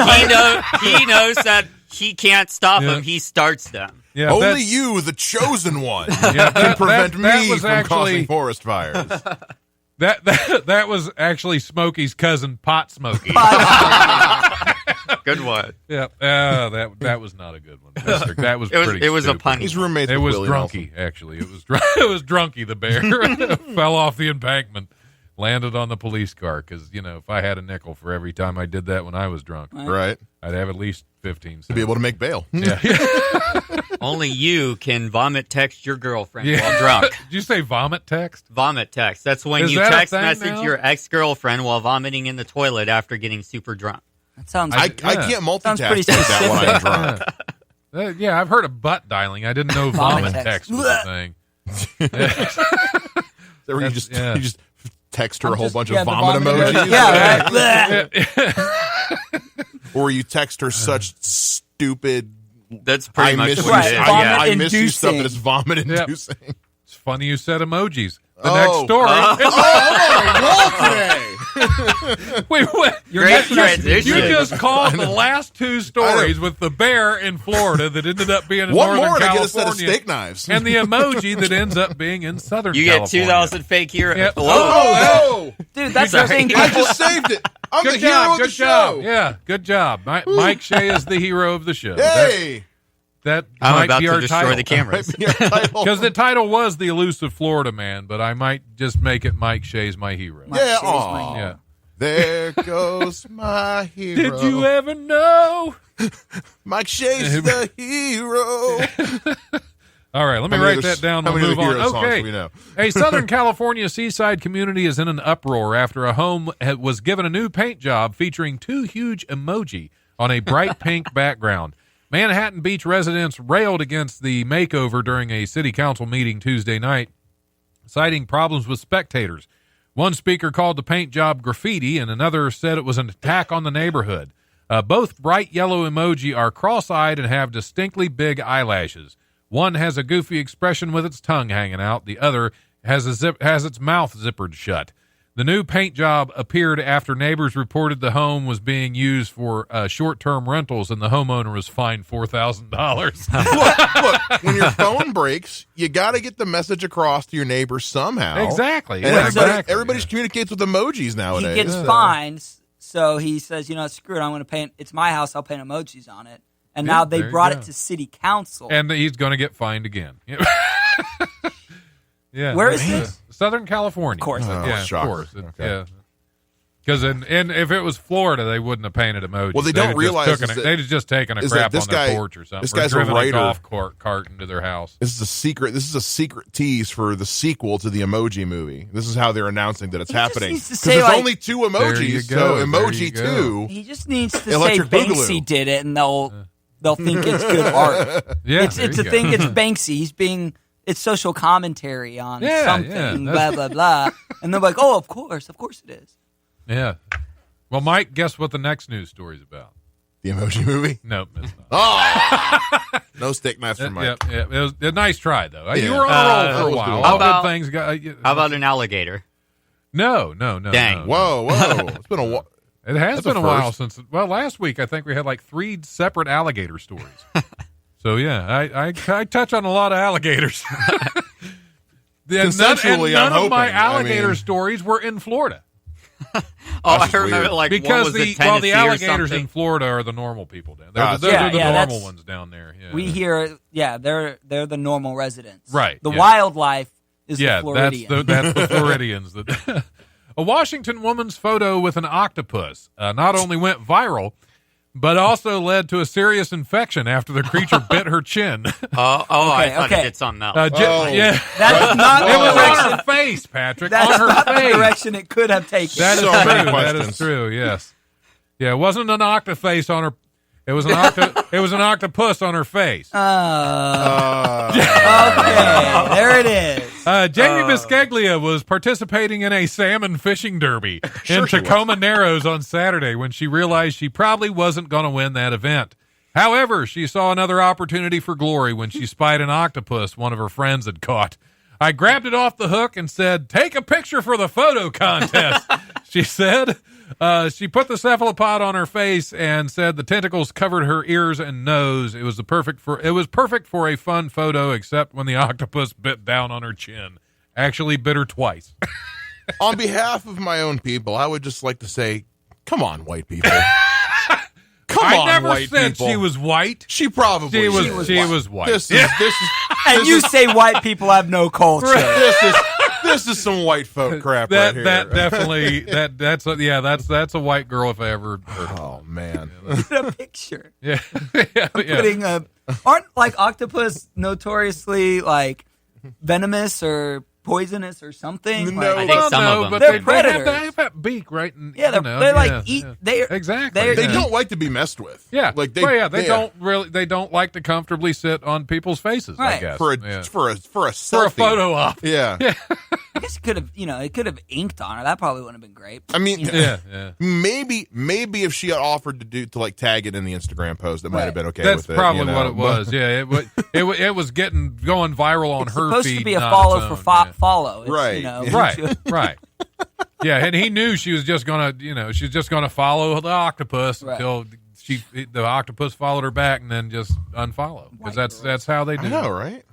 He knows that he can't stop them. He starts them. Yeah, Only you, the chosen one, Yeah, can prevent me was from actually- causing forest fires. That was actually Smokey's cousin, Pot Smokey. Good one. Yeah, that was not a good one. That was pretty. It was a stupid. punny. He's roommates It with was Willie Drunky, actually. It was it was Drunky the bear. Fell off the embankment, landed on the police car. Because if I had a nickel for every time I did that when I was drunk, Nelson. Right. I'd have at least 15 cents. To be able to make bail. Yeah. Only you can vomit text your girlfriend Yeah. while drunk. Did you say vomit text? Vomit text. That's when Is you that a text thing message now? your ex-girlfriend while vomiting in the toilet after getting super drunk. That sounds. I can't multitask pretty like that when I'm drunk. Yeah, I've heard of butt dialing. I didn't know vomit Vomit text text. was a thing. Where you just text her a whole bunch of the vomit vomit emojis. Yeah, right. Or you text her such stupid That's pretty I much miss what you. Right, it is. vomit Yeah. I miss you stuff that inducing. is vomit inducing. It's funny you said emojis. The Oh. next story. Wait, what? Great transition. You just called the last two stories with the bear in Florida that ended up being in One Northern more to California, get a set of steak knives. and the emoji that ends up being in Southern You get California. 2,000 fake heroes. Yep. Whoa. Oh, Dude, that's Sorry. the thing. I just saved it. I'm Good the hero job, of the good job. show. Yeah, good job. Mike Shea is the hero of the show. Hey. That I'm might about be to our destroy title. the cameras. Because the title was The Elusive Florida Man, but I might just make it Mike Shea's my hero. Mike Yeah, Shea's aw. my- Yeah. There goes my hero. Did you ever know? Mike Shea's the hero. All right, let me How many write other- that down. how We'll many move other on. hero songs Okay. do we know? A Southern California seaside community is in an uproar after a home was given a new paint job featuring two huge emoji on a bright pink background. Manhattan Beach residents railed against the makeover during a city council meeting Tuesday night, citing problems with spectators. One speaker called the paint job graffiti, and another said it was an attack on the neighborhood. Both bright yellow emoji are cross-eyed and have distinctly big eyelashes. One has a goofy expression with its tongue hanging out. The other has its mouth zippered shut. The new paint job appeared after neighbors reported the home was being used for short-term rentals, and the homeowner was fined $4,000. Look, when your phone breaks, you got to get the message across to your neighbor somehow. Exactly. And Yeah, everybody just communicates with emojis He nowadays. gets fined, so he says, screw it, I'm going to paint. It's my house. I'll paint emojis on it. And now they there you brought go. it to city council. And he's going to get fined again. Yeah. Where is this? Southern California. Of course. Yeah, shocker. of course. Okay. Yeah. Because if it was Florida, they wouldn't have painted emojis. Well, they They'd don't have realize just is that- they'd have just taken a is crap that on this their guy- porch or something. this or guy's a driven writer. golf cart into their house. This is a secret. This is a secret tease for the sequel to the Emoji Movie. This is how they're announcing that it's He just happening. needs to Because say, there's like- only two There emojis, you so go, there Emoji you go. 2. He just needs to say Electric Banksy Boogaloo. did it, and they'll think it's good art. Yeah, it's there a you go. thing. It's Banksy. It's social commentary on Yeah, something. yeah, blah blah blah. And they're like, oh, of course it is. Yeah. Well, Mike, guess what the next news story's about? The Emoji Movie. Nope, it's not. Oh, no steak knives for Mike. Yeah, it was a nice try, though. You Yeah. were on a roll for a let's while. do it. All How about- good things got. How about an alligator? No. Dang. no. Whoa. It's been a while. It has That's been a a while first. since. Well, last week I think we had like 3 separate alligator stories. So yeah, I touch on a lot of alligators. Consensually, none I'm of my hoping. alligator I mean- stories were in Florida. I just remember weird. like because what was the it, Tennessee the or alligators something? in Florida are the normal people down there. Ah, Those are the normal that's- ones down there. Yeah. We hear, they're the normal residents. Right, The yeah. wildlife is the that's Floridian. that's the Floridians. That a Washington woman's photo with an octopus not only went viral, but also led to a serious infection after the creature bit her chin. I thought okay. it did something else. Yeah, That's not it the was direction. on her face, Patrick. That's on her not the face. direction it could have taken. That is So true. many That questions. is true. Yes. Yeah, it wasn't an octoface on her. It was an it was an octopus on her face. Okay, there it is. Jamie Biscaglia was participating in a salmon fishing derby in Tacoma Narrows on Saturday when she realized she probably wasn't going to win that event. However, she saw another opportunity for glory when she spied an octopus one of her friends had caught. I grabbed it off the hook and said, "Take a picture for the photo contest," she said. She put the cephalopod on her face and said the tentacles covered her ears and nose. It was perfect for a fun photo, except when the octopus bit down on her chin. Actually bit her twice. On behalf of my own people, I would just like to say, come on, white people. Come I on, never white said people. she was white. She probably She was is. white. This is And you say white people have no culture. this is some white folk crap That right here. that definitely that's a white girl if I ever heard of Oh man. Get a picture. it. Yeah. Putting aren't like octopus notoriously like venomous or poisonous or something? No. Like, I think some of them. but They're they predators. have that beak, right? And, yeah, you they're know, like yeah, eat. yeah. They're Exactly. They're, They Yeah. don't like to be messed with. Yeah, Like they yeah. don't like to comfortably sit on people's faces. I Right. guess For a Yeah. for a for a selfie. photo op. Yeah. I guess it could have, it could have inked on her. That probably wouldn't have been great. I mean, Yeah. maybe if she had offered to like tag it in the Instagram post, it might have been okay That's with it. probably you know? what it was. Yeah, it was going viral on It's her supposed feed. to be a not follow its for own, yeah. follow. It's, Right. Right. Yeah, and he knew she was just gonna, she's just gonna follow the octopus Right. until the octopus followed her back and then just unfollow because that's how they do. I know, right?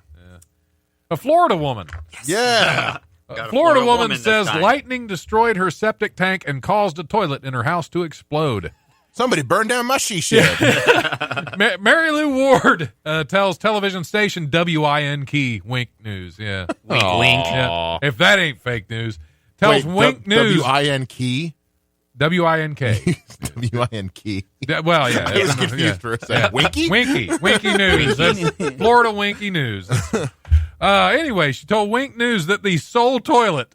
A Florida woman. Yeah. A a Florida woman woman this says time. lightning destroyed her septic tank and caused a toilet in her house to explode. Somebody burned down my she shed. Mary Lou Ward tells television station WINK News. Yeah. Wink, wink. Yeah. If that ain't fake news. Tells Wink News. WIN key. WINK. WIN key. Well, yeah. I was it's- confused yeah. for a second. Winky? Winky News. That's Florida Winky News. Anyway, she told Wink News that the Soul toilet,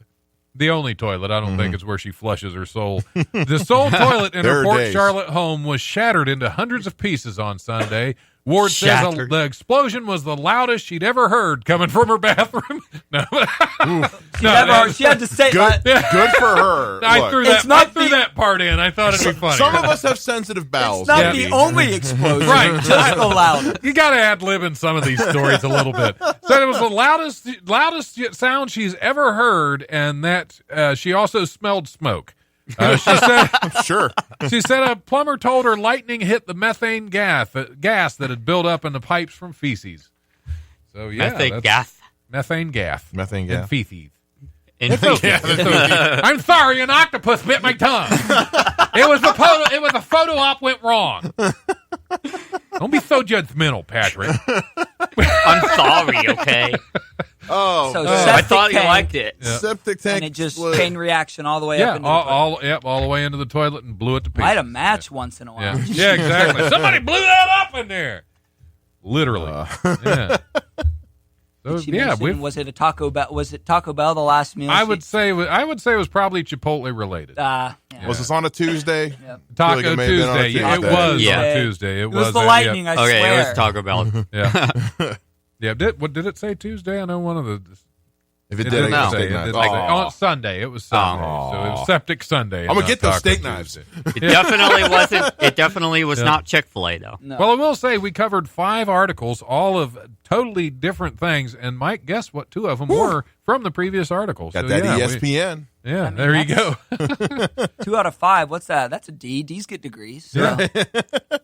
the only toilet, I don't think it's where she flushes her soul. The Soul toilet in There her are Port days. Charlotte home was shattered into hundreds of pieces on Sunday. Ward says Shattered. the explosion was the loudest she'd ever heard coming from her bathroom. No, She had to say, Good for her. I Look, threw It's that. not I threw that part in. I thought it'd be funny. some of us have sensitive bowels. it's not Yeah. the only explosion. Right. Just the loudest. You got to ad lib in some of these stories a little bit. So it was the loudest sound she's ever heard, and that she also smelled smoke. She said Sure. she said a plumber told her lightning hit the methane gas that had built up in the pipes from feces. So yeah, Methane that's- gas. methane gas, Methane and gas. feces. And I'm sorry, an octopus bit my tongue. It was a photo op went wrong. Don't be so judgmental, Patrick. I'm sorry, okay? Oh, So I septic thought you tank, liked it. septic tank. and it just split. chain reaction all the way Yeah, up into all the way into the toilet and blew it to pieces. Light a match once in a while. Yeah, yeah, exactly. Somebody blew that up in there. Literally. Yeah. So, She yeah, mentioned, was it a Taco Bell? Was it Taco Bell the last meal? I would say it was probably Chipotle related. Yeah. Was this on a Tuesday? Yep. Taco like it may have been on a Tuesday. Yeah, it Tuesday. was Yeah. on Tuesday. It was the lightning. I Okay, swear. it was Taco Bell. Yeah. Yeah. Did it say Tuesday? I know one of the. If it It did, didn't it say. It didn't say. On Sunday. It was Sunday. So it was Septic Sunday. I'm gonna get those Taco steak knives. Tuesday. It definitely wasn't. It definitely was not Chick-fil-A though. No. Well, I will say we covered 5 articles, all of totally different things, and Mike, guess what? 2 of them were from the previous articles. Got So, that yeah, ESPN. Yeah, there you go. 2 out of 5. What's that? That's a D. D's get degrees. So.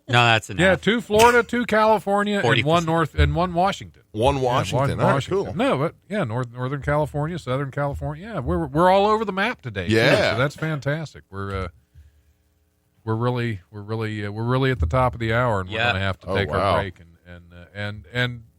No, that's enough. Yeah, 2 Florida, 2 California, and 40%. 1 North and 1 Washington. Washington. All right, Washington. cool. No, but yeah, Northern California, Southern California. Yeah, we're all over the map today. Yeah. too, so that's fantastic. We're really at the top of the hour, and we're going to have to take our break and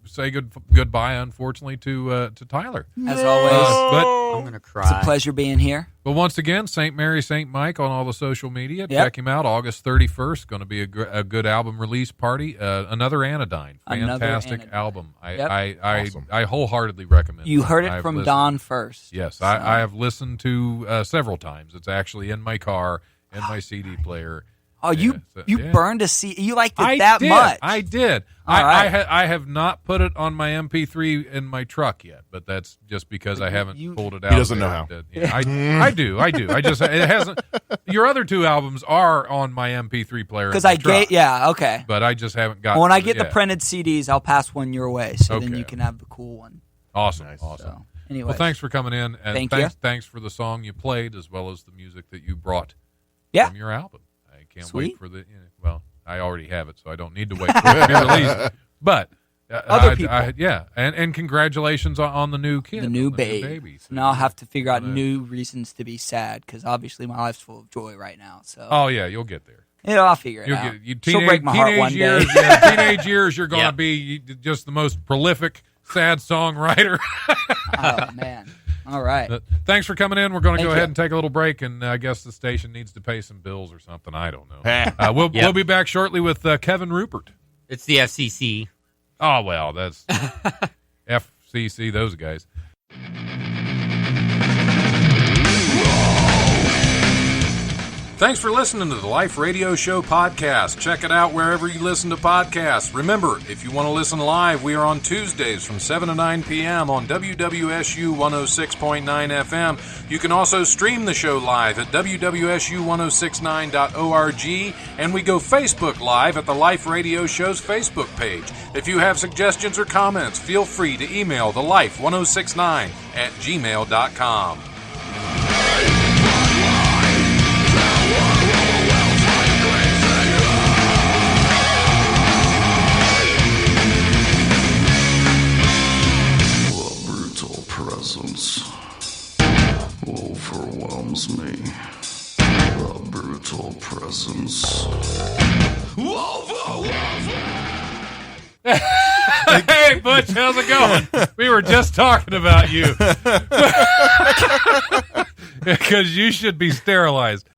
say goodbye, unfortunately, to Tyler. As always, I'm going to cry. it's a pleasure being here. But once again, St. Mary, St. Mike on all the social media. Yep. Check him out. August 31st, going to be a good album release party. Another Anodyne, fantastic Anodyne. album. Yep. Awesome. I wholeheartedly recommend. You it. heard it I've from listened- Don first. Yes, So- I have listened to several times. It's actually in my car, in my CD player. Oh, you Yeah. burned a CD. You liked it I that did. much. I did. All right. I have not put it on my MP3 in my truck yet, but that's just because I haven't pulled it out. He doesn't there. know how. Yeah, I do. I just it hasn't. Your other two albums are on my MP3 player Because in my I truck, gave, yeah, okay. but I just haven't got. Well, when I get the printed CDs, I'll pass one your way, so then Okay. you can have the cool one. Awesome, Nice. awesome. So, anyway, Well, thanks for coming in, and Thank you. thanks for the song you played as well as the music that you brought Yeah. from your album. I can't Sweet. wait for the. Well, I already have it, so I don't need to wait for it to be released. But Other people. and congratulations on the new kid, the new on the baby. So Now I'll have to figure out gonna- new reasons to be sad because obviously my life's full of joy right now. So Oh yeah, you'll get there. I'll figure it You'll out. get you. She'll break my heart Teenage one years, day. yeah, teenage years, you're going to Yep. be just the most prolific sad songwriter. Oh man! All right. But thanks for coming in. We're going to Thank go you. ahead and take a little break, and I guess the station needs to pay some bills or something. I don't know. We'll Yep. be back shortly with Kevin Rupert. It's the FCC. Oh well, that's FCC. Those guys. Thanks for listening to the Life Radio Show podcast. Check it out wherever you listen to podcasts. Remember, if you want to listen live, we are on Tuesdays from 7 to 9 p.m. on WWSU 106.9 FM. You can also stream the show live at WWSU1069.org, and we go Facebook Live at the Life Radio Show's Facebook page. If you have suggestions or comments, feel free to email thelife1069@gmail.com. The brutal presence overwhelms me. The brutal presence overwhelms me. Hey, Butch, how's it going? We were just talking about you. Because you should be sterilized.